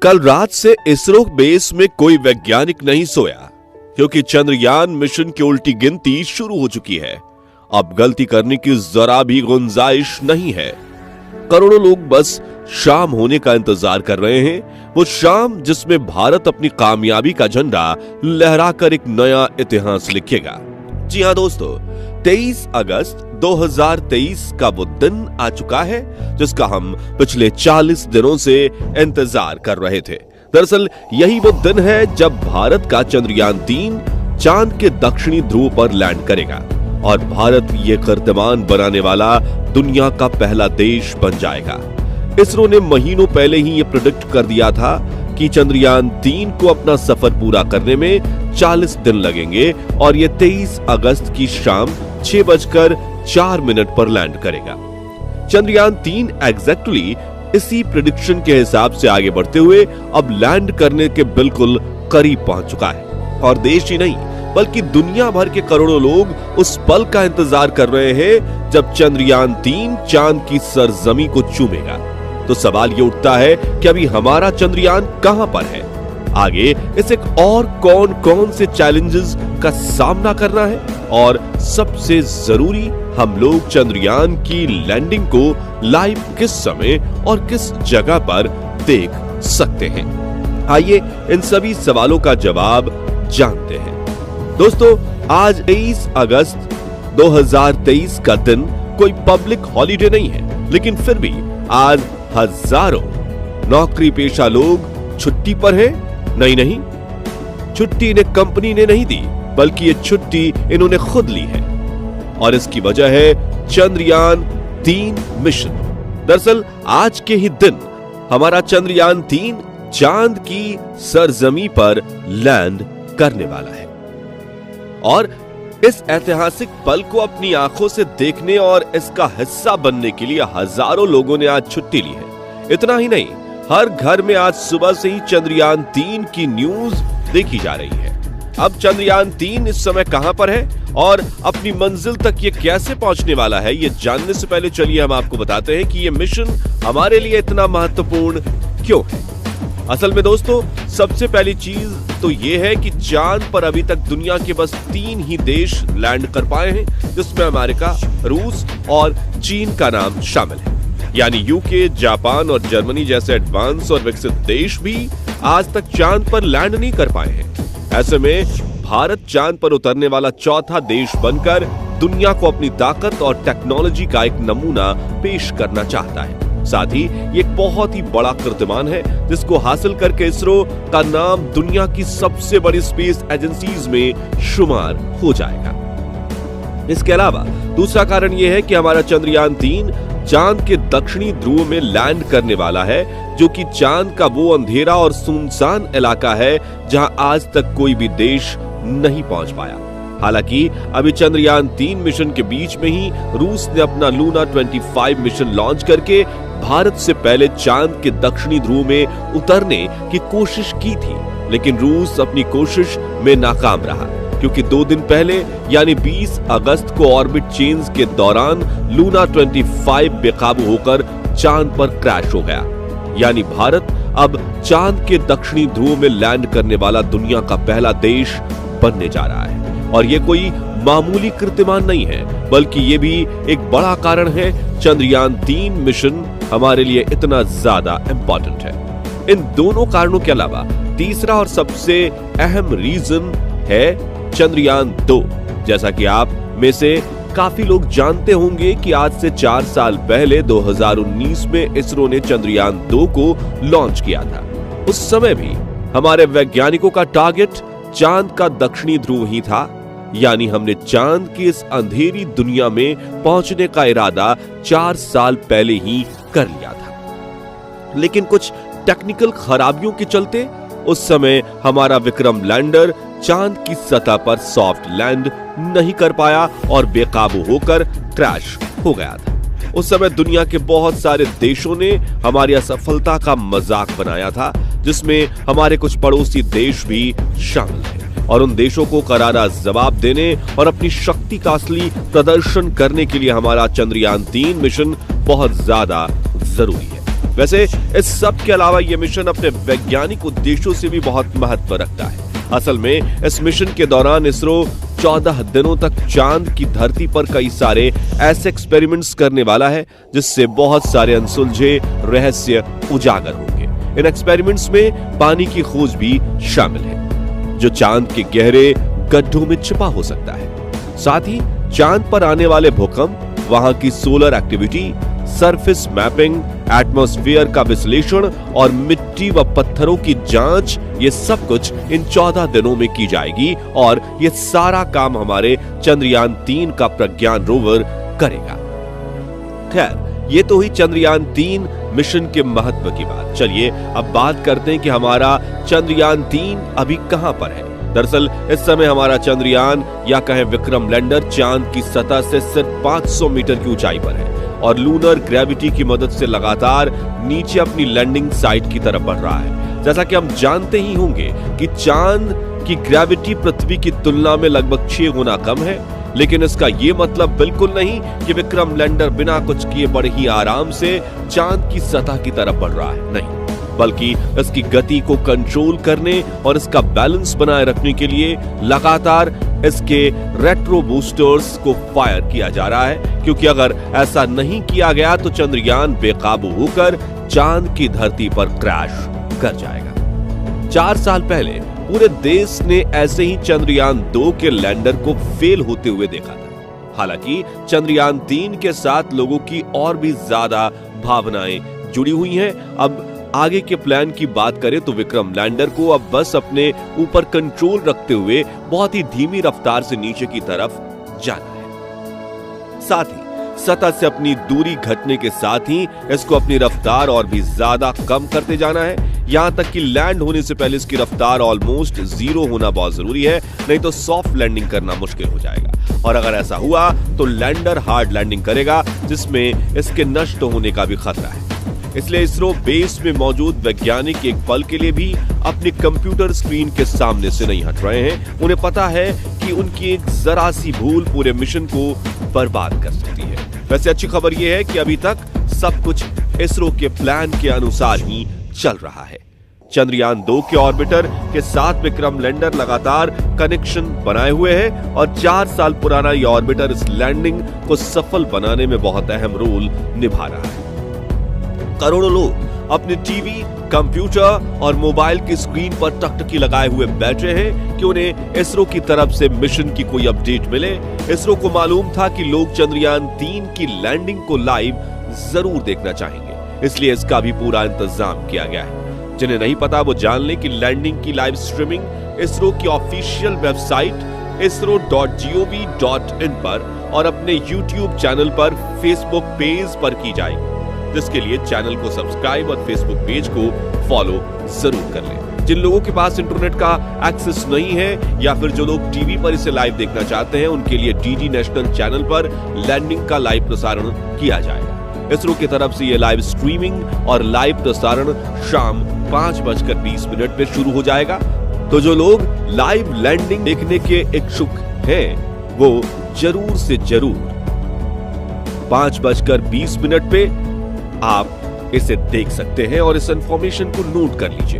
कल रात से इसरो बेस में कोई वैज्ञानिक नहीं सोया, क्योंकि चंद्रयान मिशन की उल्टी गिनती शुरू हो चुकी है। अब गलती करने की जरा भी गुंजाइश नहीं है। करोड़ों लोग बस शाम होने का इंतजार कर रहे हैं, वो शाम जिसमें भारत अपनी कामयाबी का झंडा लहराकर एक नया इतिहास लिखेगा। जी हां दोस्तों, 23 अगस्त 2023 का वो दिन आ चुका है जिसका हम पिछले 40 दिनों से इंतजार कर रहे थे। दरअसल यही वो दिन है जब भारत का चंद्रयान 3 चांद के दक्षिणी ध्रुव पर लैंड करेगा और भारत ये कीर्तिमान बनाने वाला दुनिया का पहला देश बन जाएगा। इसरो ने महीनों पहले ही ये प्रेडिक्ट कर दिया था कि चंद्रयान 3 को अपना सफर पूरा करने में 40 दिन लगेंगे और ये 23 अगस्त की शाम 6:04 पर लैंड करेगा। चंद्रयान 3 एग्जैक्टली इसी प्रेडिक्शन के हिसाब से आगे बढ़ते हुए अब लैंड करने के बिल्कुल करीब पहुंच चुका है और देश ही नहीं बल्कि दुनिया भर के करोड़ों लोग उस पल का इंतजार कर रहे हैं जब चंद्रयान 3 चांद की सरजमी को चूमेगा। तो सवाल ये उठता है कि अभी हमारा चंद्रयान कहां पर है, आगे इसे और कौन कौन से चैलेंजेस का सामना करना है और सबसे जरूरी हम लोग चंद्रयान की लैंडिंग को लाइव किस समय और किस जगह पर देख सकते हैं। आइए इन सभी सवालों का जवाब जानते हैं। दोस्तों, आज 23 अगस्त 2023 का दिन कोई पब्लिक हॉलिडे नहीं है, लेकिन फिर भी आज हजारों नौकरी पेशा लोग छुट्टी पर हैं। नहीं, छुट्टी इन्हें कंपनी ने नहीं दी, बल्कि ये छुट्टी इन्होंने खुद ली है और इसकी वजह है चंद्रयान 3 मिशन। दरअसल आज के ही दिन हमारा चंद्रयान 3 चांद की सरजमी पर लैंड करने वाला है और इस ऐतिहासिक पल को अपनी आंखों से देखने और इसका हिस्सा बनने के लिए हजारों लोगों ने आज छुट्टी ली है। इतना ही नहीं, हर घर में आज सुबह से ही चंद्रयान 3 की न्यूज देखी जा रही है। अब चंद्रयान 3 इस समय कहां पर है और अपनी मंजिल तक ये कैसे पहुंचने वाला है, ये जानने से पहले चलिए हम आपको बताते हैं कि ये मिशन हमारे लिए इतना महत्वपूर्ण क्यों है। असल में दोस्तों, सबसे पहली चीज तो ये है कि चांद पर अभी तक दुनिया के बस 3 ही देश लैंड कर पाए हैं, जिसमें अमेरिका, रूस और चीन का नाम शामिल है। यानी यूके, जापान और जर्मनी जैसे एडवांस और विकसित देश भी आज तक चांद पर लैंड नहीं कर पाए हैं। ऐसे में भारत चांद पर उतरने वाला चौथा देश बनकर दुनिया को अपनी ताकत और टेक्नोलॉजी का एक नमूना पेश करना चाहता है। साथ ही ये एक बहुत ही बड़ा कीर्तिमान है जिसको हासिल करके इसरो का नाम दुनिया की सबसे बड़ी स्पेस एजेंसीज में शुमार हो जाएगा। इसके अलावा दूसरा कारण यह है कि हमारा चंद्रयान 3 चांद के दक्षिणी ध्रुव में लैंड करने वाला है, जो कि चांद का वो अंधेरा और सुनसान इलाका है जहां आज तक कोई भी देश नहीं पहुंच पाया। हालांकि अभी चंद्रयान 3 मिशन के बीच में ही रूस ने अपना लूना 25 मिशन लॉन्च करके भारत से पहले चांद के दक्षिणी ध्रुव में उतरने की कोशिश की थी, लेकिन रूस अपनी कोशिश में नाकाम रहा, क्योंकि 2 दिन पहले यानी 20 अगस्त को ऑर्बिट चेंज के दौरान लूना 25 बेकाबू होकर चांद पर क्रैश हो गया। यानी भारत अब चांद के दक्षिणी ध्रुव में लैंड करने वाला दुनिया का पहला देश बनने जा रहा है और ये कोई मामूली कीर्तिमान नहीं है, बल्कि ये भी एक बड़ा कारण है चंद्रयान 3 मिशन हमारे लिए इतना ज्यादा इंपॉर्टेंट है। इन दोनों कारणों के अलावा तीसरा और सबसे अहम रीजन है चंद्रयान 2। जैसा कि आप में से काफी लोग जानते होंगे कि आज से 4 साल पहले 2019 में इसरो ने चंद्रयान 2 को लॉन्च किया था। उस समय भी हमारे वैज्ञानिकों का टारगेट चांद का दक्षिणी ध्रुव ही था, यानी हमने चांद की इस अंधेरी दुनिया में पहुंचने का इरादा 4 साल पहले ही कर लिया था। लेकिन कुछ टेक्निकल खराबियों के चलते उस समय हमारा विक्रम लैंडर चांद की सतह पर सॉफ्ट लैंड नहीं कर पाया और बेकाबू होकर क्रैश हो गया था। उस समय दुनिया के बहुत सारे देशों ने हमारी असफलता का मजाक बनाया था, जिसमें हमारे कुछ पड़ोसी देश भी शामिल थे और उन देशों को करारा जवाब देने और अपनी शक्ति का असली प्रदर्शन करने के लिए हमारा चंद्रयान 3 मिशन बहुत ज्यादा जरूरी है। वैसे इस सब के अलावा यह मिशन अपने वैज्ञानिक उद्देश्यों से भी बहुत महत्व रखता है। असल में इस मिशन के दौरान इसरो 14 दिनों तक चांद की धरती पर कई सारे ऐसे एक्सपेरिमेंट्स करने वाला है जिससे बहुत सारे अनसुलझे रहस्य उजागर होंगे। इन एक्सपेरिमेंट्स में पानी की खोज भी शामिल है जो चांद के गहरे गड्ढों में छिपा हो सकता है। साथ ही चांद पर आने वाले भूकंप, वहां की solar activity, surface mapping, atmosphere का विश्लेषण और मिट्टी व पत्थरों की जांच, ये सब कुछ इन 14 दिनों में की जाएगी और ये सारा काम हमारे चंद्रयान 3 का प्रज्ञान रोवर करेगा। खैर, ये तो हुई चंद्रयान 3 मिशन के महत्व की बात। चलिए अब बात करते हैं कि हमारा चंद्रयान 3 अभी कहां पर है। दरअसल इस समय हमारा चंद्रयान या कहें विक्रम लैंडर चांद की सतह से सिर्फ 500 मीटर की ऊंचाई पर है और लूनर ग्रेविटी की मदद से लगातार नीचे अपनी लैंडिंग साइट की तरफ बढ़ रहा है। जैसा कि हम जानते ही होंगे कि चांद की ग्रेविटी पृथ्वी की तुलना में लगभग 6 गुना कम है, लेकिन इसका यह मतलब बिल्कुल नहीं कि विक्रम लैंडर बिना कुछ किए बड़े ही आराम से चांद की सतह की तरफ बढ़ रहा है। नहीं, बल्कि इसकी गति को कंट्रोल करने और इसका बैलेंस बनाए रखने के लिए लगातार इसके रेट्रो बूस्टर्स को फायर किया जा रहा है, क्योंकि अगर ऐसा नहीं किया गया तो चंद्रयान बेकाबू होकर चांद की धरती पर क्रैश कर जाएगा। 4 साल पहले पूरे देश ने ऐसे ही चंद्रयान 2 के लैंडर को फेल होते हुए देखा था। हालांकि चंद्रयान 3 के साथ लोगों की और भी ज्यादा भावनाएं जुड़ी हुई हैं। अब आगे के प्लान की बात करें तो विक्रम लैंडर को अब बस अपने ऊपर कंट्रोल रखते हुए बहुत ही धीमी रफ्तार से नीचे की तरफ जाना है। साथ ही सतह से अपनी दूरी घटने के साथ ही इसको अपनी रफ्तार और भी ज्यादा कम करते जाना है, यहां तक कि लैंड होने से पहले इसकी रफ्तार ऑलमोस्ट 0 होना बहुत जरूरी है, नहीं तो सॉफ्ट लैंडिंग करना मुश्किल हो जाएगा। और अगर ऐसा हुआ तो लैंडर हार्ड लैंडिंग करेगा जिसमें इसके नष्ट होने का भी खतरा है। इसलिए इसरो बेस में मौजूद वैज्ञानिक एक पल के लिए भी अपनी कंप्यूटर स्क्रीन के सामने से नहीं हट रहे हैं। उन्हें पता है कि उनकी एक जरा सी भूल पूरे मिशन को बर्बाद कर सकती है। वैसे अच्छी खबर यह है कि अभी तक सब कुछ इसरो के प्लान के अनुसार ही चल रहा है। चंद्रयान 2 के ऑर्बिटर के साथ विक्रम लैंडर लगातार कनेक्शन बनाए हुए हैं और 4 साल पुराना यह ऑर्बिटर इस लैंडिंग को सफल बनाने में बहुत अहम रोल निभा रहा है। करोड़ों लोग अपने टीवी, कंप्यूटर और मोबाइल की स्क्रीन पर टकटकी लगाए हुए बैठे हैं कि उन्हें इसरो की तरफ से मिशन की कोई अपडेट मिले। इसरो को मालूम था कि लोग चंद्रयान 3 की लैंडिंग को लाइव जरूर देखना चाहेंगे, इसलिए इसका भी पूरा इंतजाम किया गया है। जिन्हें नहीं पता वो जान लें कि लैंडिंग की लाइव स्ट्रीमिंग इसरो की ऑफिशियल वेबसाइट isro.gov.in पर और अपने YouTube चैनल पर, फेसबुक पेज पर की जाएगी, जिसके लिए चैनल को सब्सक्राइब और फेसबुक पेज को फॉलो जरूर कर लें। जिन लोगों के पास इंटरनेट का एक्सेस नहीं है या फिर जो लोग टीवी पर इसे लाइव देखना चाहते हैं, उनके लिए डीडी नेशनल चैनल पर लैंडिंग का लाइव प्रसारण किया जाएगा। इसरो की तरफ से यह लाइव स्ट्रीमिंग और लाइव प्रसारण शाम 5:20 पे शुरू हो जाएगा। तो जो लोग लाइव लैंडिंग देखने के इच्छुक हैं वो जरूर से जरूर 5:20 पे आप इसे देख सकते हैं और इस इंफॉर्मेशन को नोट कर लीजिए।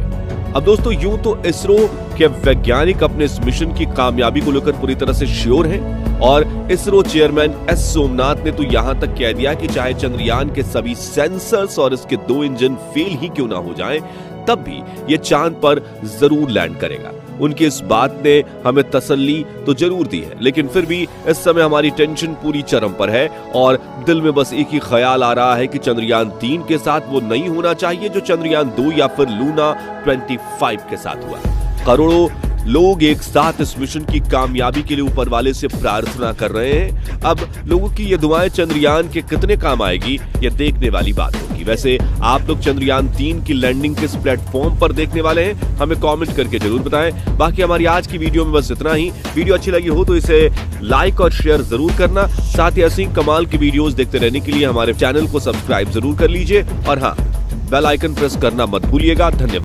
अब दोस्तों, यूं तो इसरो के वैज्ञानिक अपने इस मिशन की कामयाबी को लेकर पूरी तरह से श्योर हैं और इसरो चेयरमैन एस सोमनाथ ने तो यहां तक कह दिया कि चाहे चंद्रयान के सभी सेंसर्स और इसके 2 इंजन फेल ही क्यों ना हो जाएं, तब भी ये चांद पर जरूर लैंड करेगा। उनकी इस बात ने हमें तसल्ली तो जरूर दी है, लेकिन फिर भी इस समय हमारी टेंशन पूरी चरम पर है और दिल में बस एक ही ख्याल आ रहा है कि चंद्रयान 3 के साथ वो नहीं होना चाहिए जो चंद्रयान 2 या फिर लूना 25 के साथ हुआ। करोड़ों लोग एक साथ इस मिशन की कामयाबी के लिए ऊपर वाले से प्रार्थना कर रहे हैं। अब लोगों की ये दुआएं चंद्रयान के कितने काम आएगी, ये देखने वाली बात होगी। वैसे आप लोग चंद्रयान 3 की लैंडिंग किस प्लेटफॉर्म पर देखने वाले हैं, हमें कमेंट करके जरूर बताएं। बाकी हमारी आज की वीडियो में बस इतना ही। वीडियो अच्छी लगी हो तो इसे लाइक और शेयर जरूर करना। साथ ही ऐसी कमाल की वीडियोस देखते रहने के लिए हमारे चैनल को सब्सक्राइब जरूर कर लीजिए और हाँ, बेल आइकन प्रेस करना मत भूलिएगा। धन्यवाद।